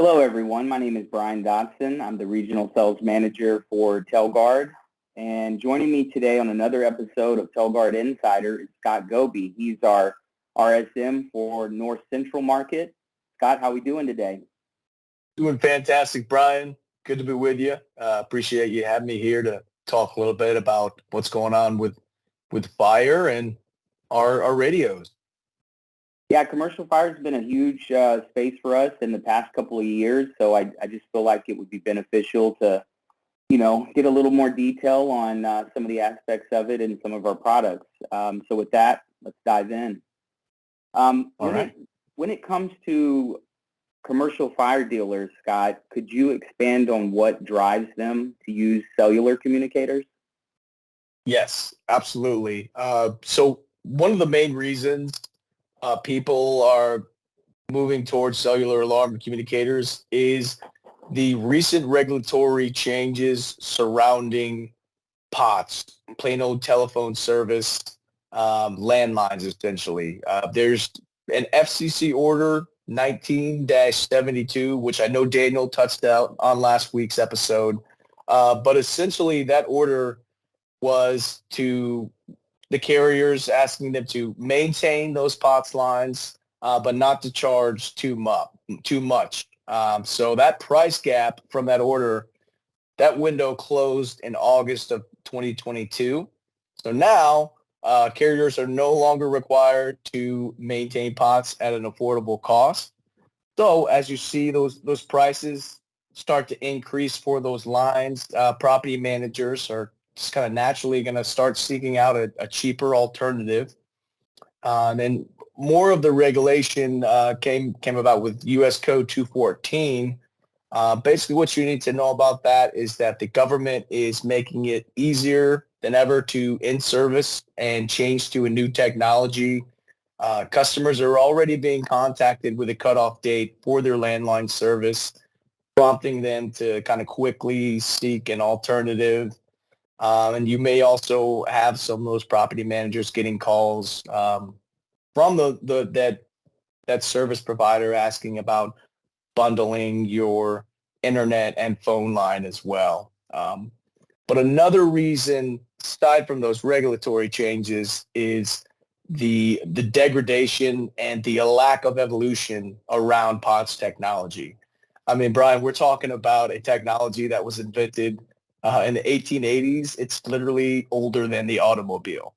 Hello, everyone. My name is Brian Dotson. I'm the Regional Sales Manager for Telguard. And joining me today on another episode of Telguard Insider is Scott Goby. He's our RSM for North Central Market. Scott, how are we doing today? Doing fantastic, Brian. Good to be with you. Appreciate you having me here to talk a little bit about what's going on with fire and our radios. Yeah, commercial fire has been a huge space for us in the past couple of years, so I just feel like it would be beneficial to, get a little more detail on some of the aspects of it and some of our products. So with that, let's dive in. When it comes to commercial fire dealers, Scott, could you expand on what drives them to use cellular communicators? Yes, absolutely. So one of the main reasons people are moving towards cellular alarm communicators is the recent regulatory changes surrounding POTS, plain old telephone service, landlines, essentially. There's an FCC order 19-72, which I know Daniel touched out on last week's episode. But essentially that order was to the carriers asking them to maintain those POTS lines, but not to charge too much. So that price gap from that order, that window closed in August of 2022. So now carriers are no longer required to maintain POTS at an affordable cost. So as you see those prices start to increase for those lines, property managers are just kind of naturally going to start seeking out a cheaper alternative. And more of the regulation came about with U.S. Code 214. Basically, what you need to know about that is that the government is making it easier than ever to in-service and change to a new technology. Customers are already being contacted with a cutoff date for their landline service, prompting them to kind of quickly seek an alternative. And you may also have some of those property managers getting calls from that service provider asking about bundling your internet and phone line as well. But another reason, aside from those regulatory changes, is the degradation and the lack of evolution around POTS technology. I mean, Brian, we're talking about a technology that was invented in the 1880s. It's literally older than the automobile.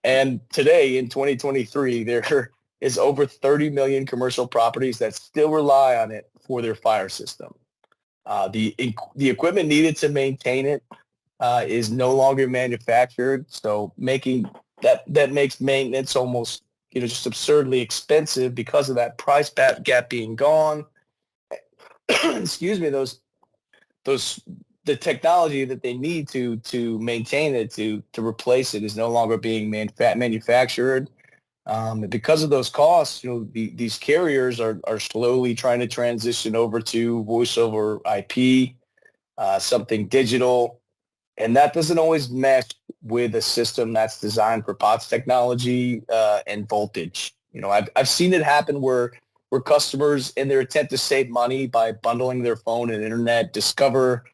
And today, in 2023, there is over 30 million commercial properties that still rely on it for their fire system. The equipment needed to maintain it is no longer manufactured, so making that makes maintenance almost just absurdly expensive because of that price gap being gone. Excuse me, the technology that they need to maintain it, to replace it, is no longer being manufactured. Because of those costs, these carriers are slowly trying to transition over to voice over IP, something digital, and that doesn't always mesh with a system that's designed for POTS technology and voltage. I've seen it happen where customers, in their attempt to save money by bundling their phone and internet, discover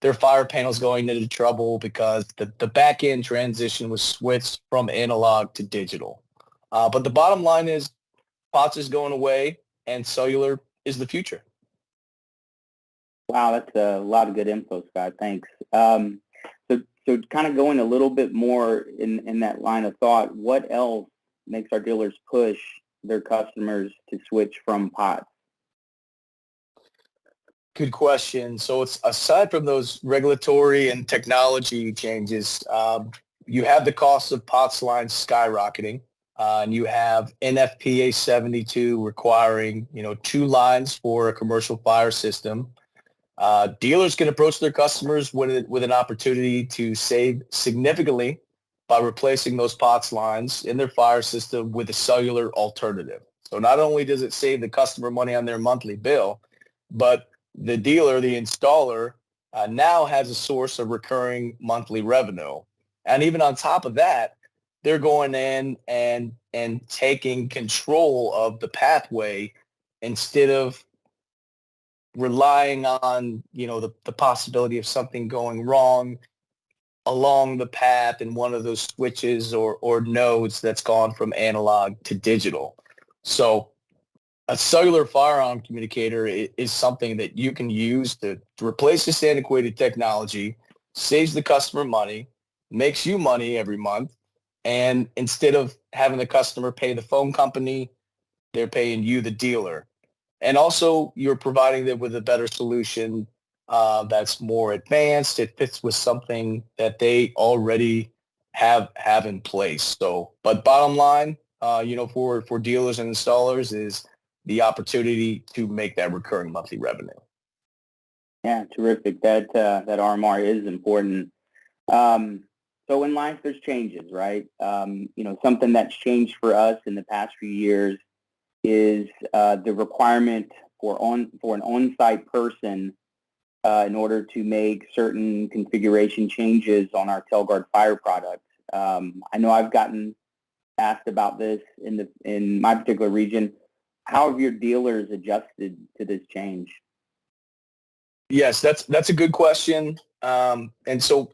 their fire panels going into trouble because the back end transition was switched from analog to digital. But the bottom line is POTS is going away and cellular is the future. Wow, that's a lot of good info, Scott. Thanks. So kind of going a little bit more in that line of thought, what else makes our dealers push their customers to switch from POTS? Good question. So it's aside from those regulatory and technology changes, you have the cost of POTS lines skyrocketing, and you have NFPA 72 requiring 2 lines for a commercial fire system. Dealers can approach their customers with an opportunity to save significantly by replacing those POTS lines in their fire system with a cellular alternative. So not only does it save the customer money on their monthly bill, but the dealer, the installer, now has a source of recurring monthly revenue. And even on top of that, they're going in and taking control of the pathway instead of relying on, the possibility of something going wrong along the path in one of those switches or nodes that's gone from analog to digital. So a cellular firearm communicator is something that you can use to replace this antiquated technology, saves the customer money, makes you money every month, and instead of having the customer pay the phone company, they're paying you, the dealer. And also, you're providing them with a better solution that's more advanced. It fits with something that they already have in place. So, but bottom line, for dealers and installers is the opportunity to make that recurring monthly revenue. Yeah, terrific. That RMR is important. So in life, there's changes, right? Something that's changed for us in the past few years is the requirement for an on-site person in order to make certain configuration changes on our Telguard fire products. I know I've gotten asked about this in my particular region. How have your dealers adjusted to this change? Yes, that's a good question. And so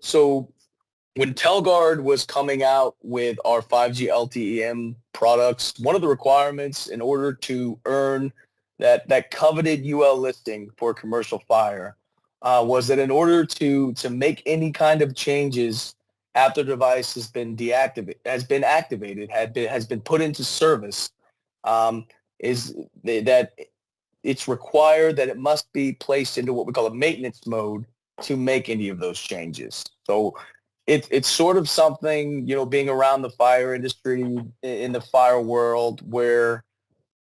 when Telguard was coming out with our 5G LTE-M products, one of the requirements in order to earn that coveted UL listing for commercial fire was that in order to make any kind of changes after the device has been activated, has been put into service, is that it's required that it must be placed into what we call a maintenance mode to make any of those changes. So it's sort of something, being around the fire industry, in the fire world, where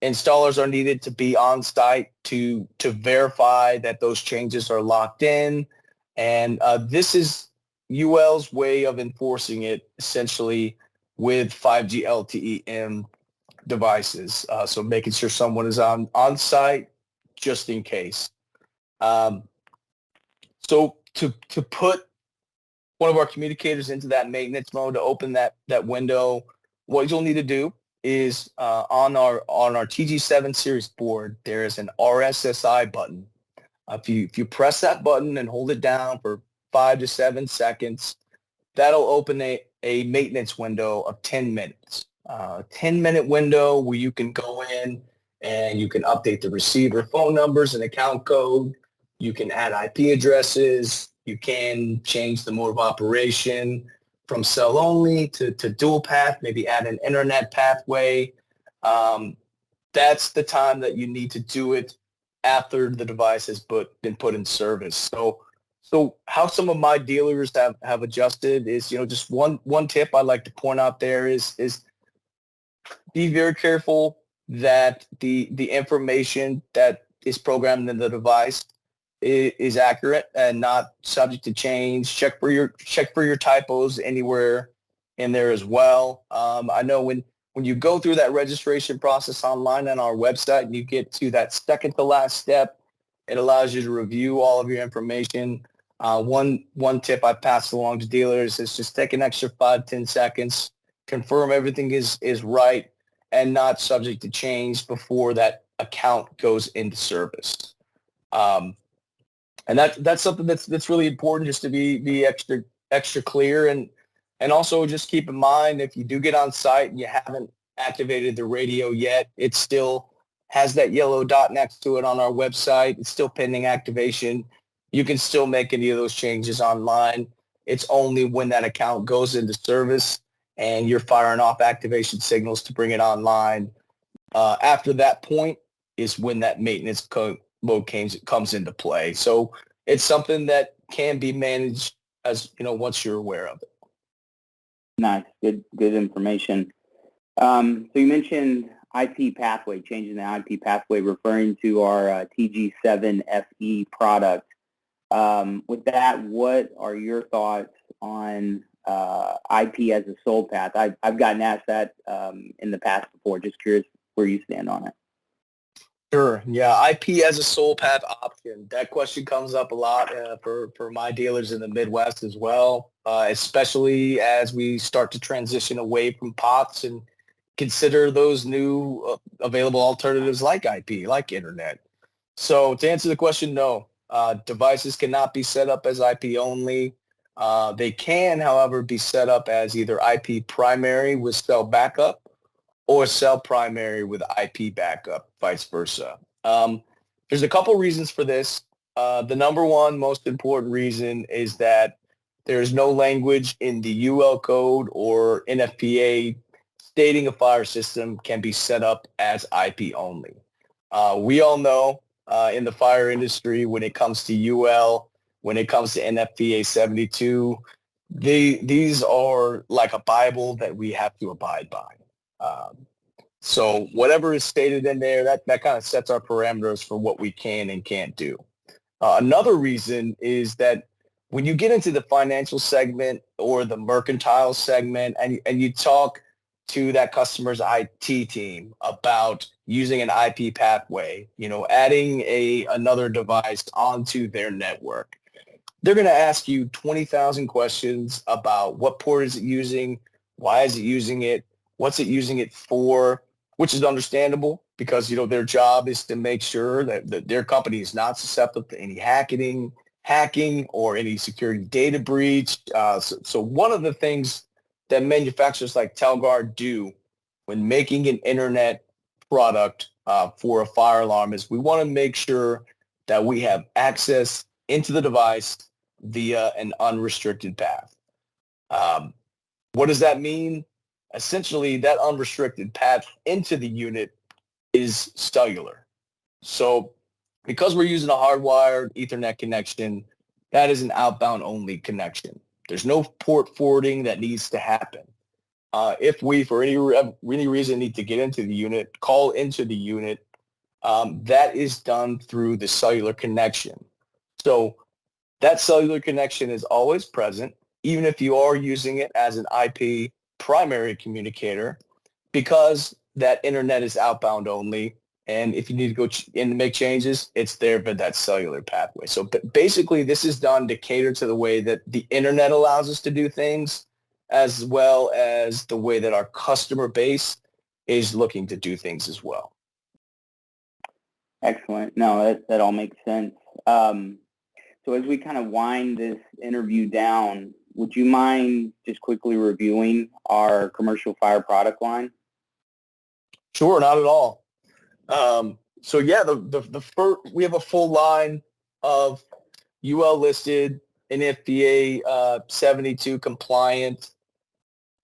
installers are needed to be on site to verify that those changes are locked in. And this is UL's way of enforcing it, essentially, with 5G LTE-M devices. So making sure someone is on site just in case. So to put one of our communicators into that maintenance mode, to open that window, what you'll need to do is on our TG7 series board, there is an RSSI button. If you press that button and hold it down for 5 to 7 seconds, that'll open a maintenance window of 10 minutes. A 10-minute window where you can go in and you can update the receiver phone numbers and account code. You can add IP addresses. You can change the mode of operation from cell only to dual path, maybe add an internet pathway. That's the time that you need to do it after the device has been put in service. So how some of my dealers have adjusted is, just one tip I'd like to point out there is be very careful that the information that is programmed in the device is accurate and not subject to change. Check for your typos anywhere in there as well. I know when you go through that registration process online on our website and you get to that second to last step, it allows you to review all of your information. One tip I pass along to dealers is just take an extra 5-10 seconds, confirm everything is right and not subject to change before that account goes into service. And that's something that's really important, just to be extra clear, and also just keep in mind, if you do get on site and you haven't activated the radio yet, it still has that yellow dot next to it on our website. It's still pending activation. You can still make any of those changes online. It's only when that account goes into service and you're firing off activation signals to bring it online. After that point is when that maintenance mode comes into play. So it's something that can be managed as, once you're aware of it. Nice. Good information. So you mentioned IP pathway, changing the IP pathway, referring to our TG7FE product. With that, what are your thoughts on IP as a sole path? I've gotten asked that in the past before. Just curious where you stand on it. Sure. Yeah, IP as a sole path option. That question comes up a lot for my dealers in the Midwest as well, especially as we start to transition away from POTS and consider those new available alternatives like IP, like internet. So to answer the question, no. Devices cannot be set up as IP only. They can, however, be set up as either IP primary with cell backup or cell primary with IP backup, vice versa. There's a couple reasons for this. The number one most important reason is that there's no language in the UL code or NFPA stating a fire system can be set up as IP only. We all know in the fire industry, when it comes to UL, when it comes to NFPA 72, these are like a Bible that we have to abide by. So whatever is stated in there, that kind of sets our parameters for what we can and can't do. Another reason is that when you get into the financial segment or the mercantile segment and you talk to that customer's IT team about using an IP pathway, adding another device onto their network, they're going to ask you 20,000 questions about what port is it using, why is it using it, what's it using it for, which is understandable because, their job is to make sure that their company is not susceptible to any hacking or any security data breach. So one of the things that manufacturers like Telguard do when making an internet product for a fire alarm is we want to make sure that we have access into the device via an unrestricted path. What does that mean? Essentially, that unrestricted path into the unit is cellular. So because we're using a hardwired Ethernet connection, that is an outbound only connection. There's no port forwarding that needs to happen. If we, for any reason, need to get into the unit, call into the unit, that is done through the cellular connection. So that cellular connection is always present, even if you are using it as an IP primary communicator, because that internet is outbound only. And if you need to go in and make changes, it's there for that cellular pathway. So basically, this is done to cater to the way that the internet allows us to do things, as well as the way that our customer base is looking to do things as well. Excellent. No, that all makes sense. So as we kind of wind this interview down, would you mind just quickly reviewing our commercial fire product line? Sure, not at all. So yeah, the first, we have a full line of UL listed NFPA 72 compliant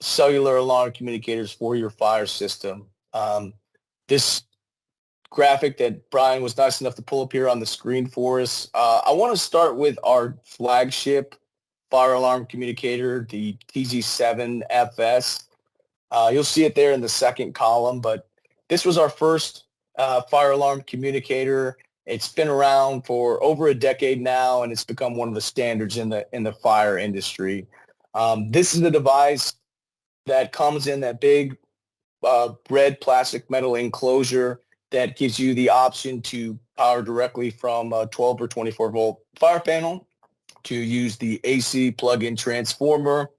cellular alarm communicators for your fire system. This graphic that Brian was nice enough to pull up here on the screen for us. I want to start with our flagship fire alarm communicator, the TG7FS. You'll see it there in the second column, but this was our first fire alarm communicator. It's been around for over a decade now, and it's become one of the standards in the fire industry. This is a device that comes in that big red plastic metal enclosure that gives you the option to power directly from a 12 or 24 volt fire panel, to use the AC plug-in transformer.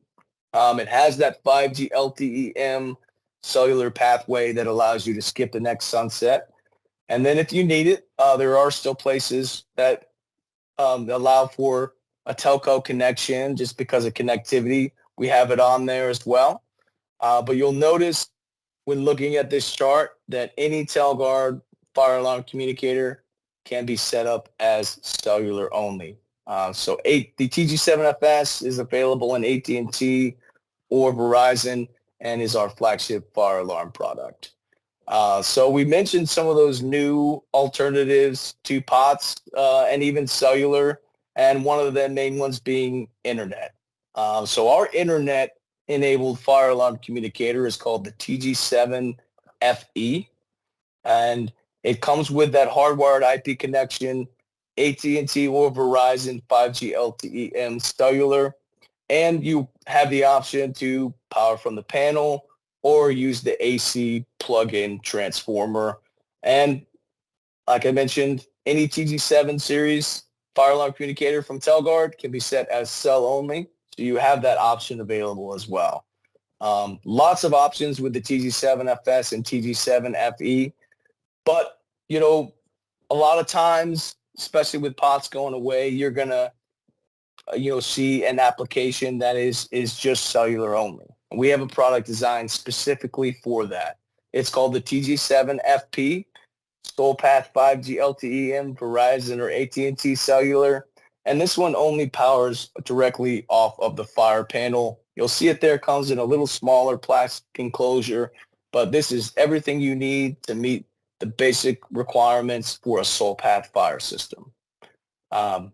It has that 5G LTE-M cellular pathway that allows you to skip the next sunset. And then if you need it, there are still places that allow for a telco connection just because of connectivity. We have it on there as well. But you'll notice when looking at this chart that any Telguard fire alarm communicator can be set up as cellular only. So the TG7FS is available in AT&T or Verizon and is our flagship fire alarm product. So we mentioned some of those new alternatives to POTS and even cellular, and one of the main ones being internet. So our internet-enabled fire alarm communicator is called the TG7FE, and it comes with that hardwired IP connection, AT&T or Verizon 5G LTE-M cellular, and you have the option to power from the panel or use the AC plug-in transformer. And like I mentioned, any TG7 series fire alarm communicator from Telguard can be set as cell only, so you have that option available as well. Lots of options with the TG7FS and TG7FE, but a lot of times, especially with pots going away, you're going to see an application that is just cellular only. We have a product designed specifically for that. It's called the TG7FP, SolPath 5G LTE-M, Verizon or AT&T Cellular. And this one only powers directly off of the Fire panel. You'll see it there. Comes in a little smaller plastic enclosure, but this is everything you need to meet the basic requirements for a SolPath Fire system. The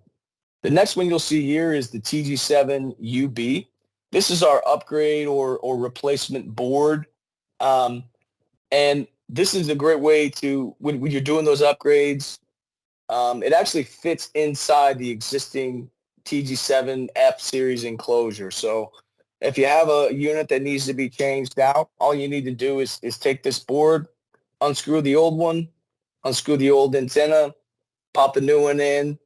next one you'll see here is the TG7UB. This is our upgrade or replacement board. And this is a great way to, when you're doing those upgrades, it actually fits inside the existing TG7F series enclosure. So if you have a unit that needs to be changed out, all you need to do is take this board, unscrew the old one, unscrew the old antenna, pop the new one in,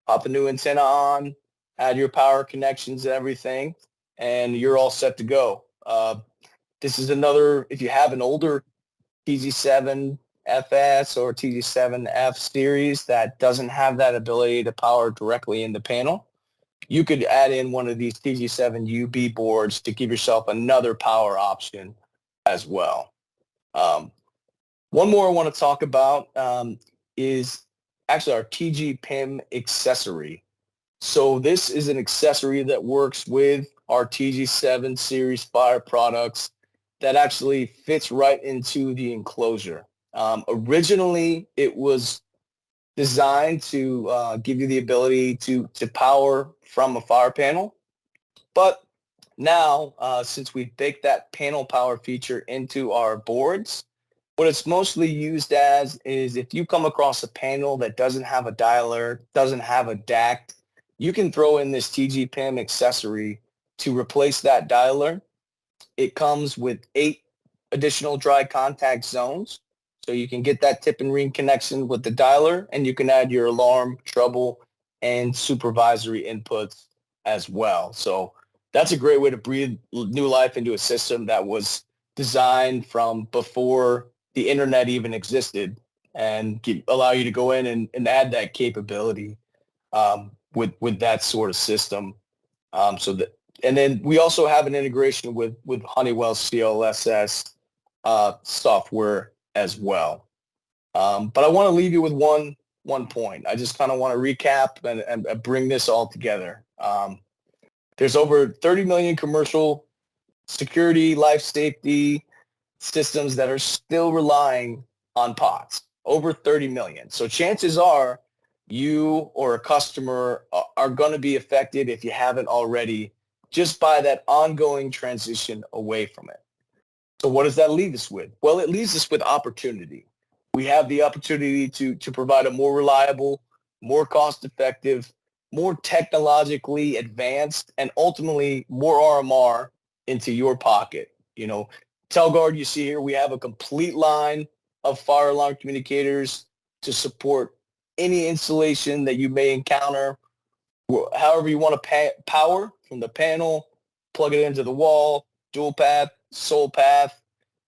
pop the new antenna on, add your power connections and everything, and you're all set to go. This is another, if you have an older TG7FS or TG7F series that doesn't have that ability to power directly in the panel, you could add in one of these TG7UB boards to give yourself another power option as well. One more I want to talk about is actually our TG PIM accessory. So this is an accessory that works with our TG7 series Fire products that actually fits right into the enclosure. Originally, it was designed to give you the ability to power from a Fire panel, but now, since we've baked that panel power feature into our boards, what it's mostly used as is if you come across a panel that doesn't have a dialer, doesn't have a DAC, you can throw in this TG PIM accessory to replace that dialer. It comes with 8 additional dry contact zones, so you can get that tip and ring connection with the dialer, and you can add your alarm, trouble, and supervisory inputs as well. So that's a great way to breathe new life into a system that was designed from before the internet even existed, and allow you to go in and add that capability with that sort of system. And then we also have an integration with Honeywell CLSS software as well. But I want to leave you with one point. I just kind of want to recap and bring this all together. There's over 30 million commercial security, life safety systems that are still relying on POTS. Over 30 million. So chances are you or a customer are going to be affected, if you haven't already, just by that ongoing transition away from it. So what does that leave us with? Well, it leaves us with opportunity. We have the opportunity to provide a more reliable, more cost-effective, more technologically advanced, and ultimately more RMR into your pocket. Telguard, you see here, we have a complete line of fire alarm communicators to support any installation that you may encounter. However you want to power from the panel, plug it into the wall, dual path, sole path.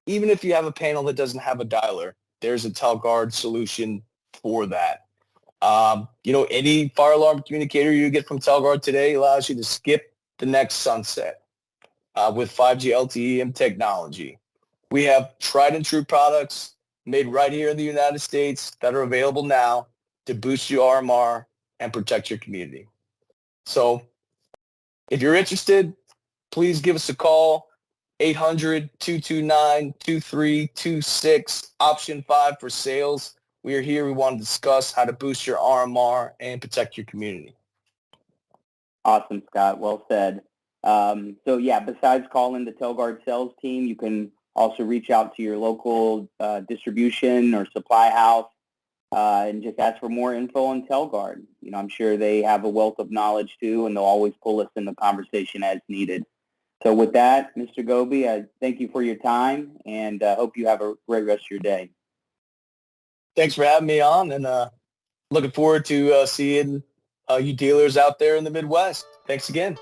Even if you have a panel that doesn't have a dialer, there's a Telguard solution for that. Any fire alarm communicator you get from Telguard today allows you to skip the next sunset with 5G LTE-M technology. We have tried and true products made right here in the United States that are available now to boost your RMR and protect your community. So if you're interested, please give us a call, 800-229-2326, option 5 for sales. We are here. We want to discuss how to boost your RMR and protect your community. Awesome, Scott. Well said. Besides calling the Telguard sales team, you can also reach out to your local distribution or supply house and just ask for more info on Telguard. I'm sure they have a wealth of knowledge too, and they'll always pull us in the conversation as needed. So with that, Mr. Goby, I thank you for your time, and hope you have a great rest of your day. Thanks for having me on, and looking forward to seeing you dealers out there in the Midwest. Thanks again.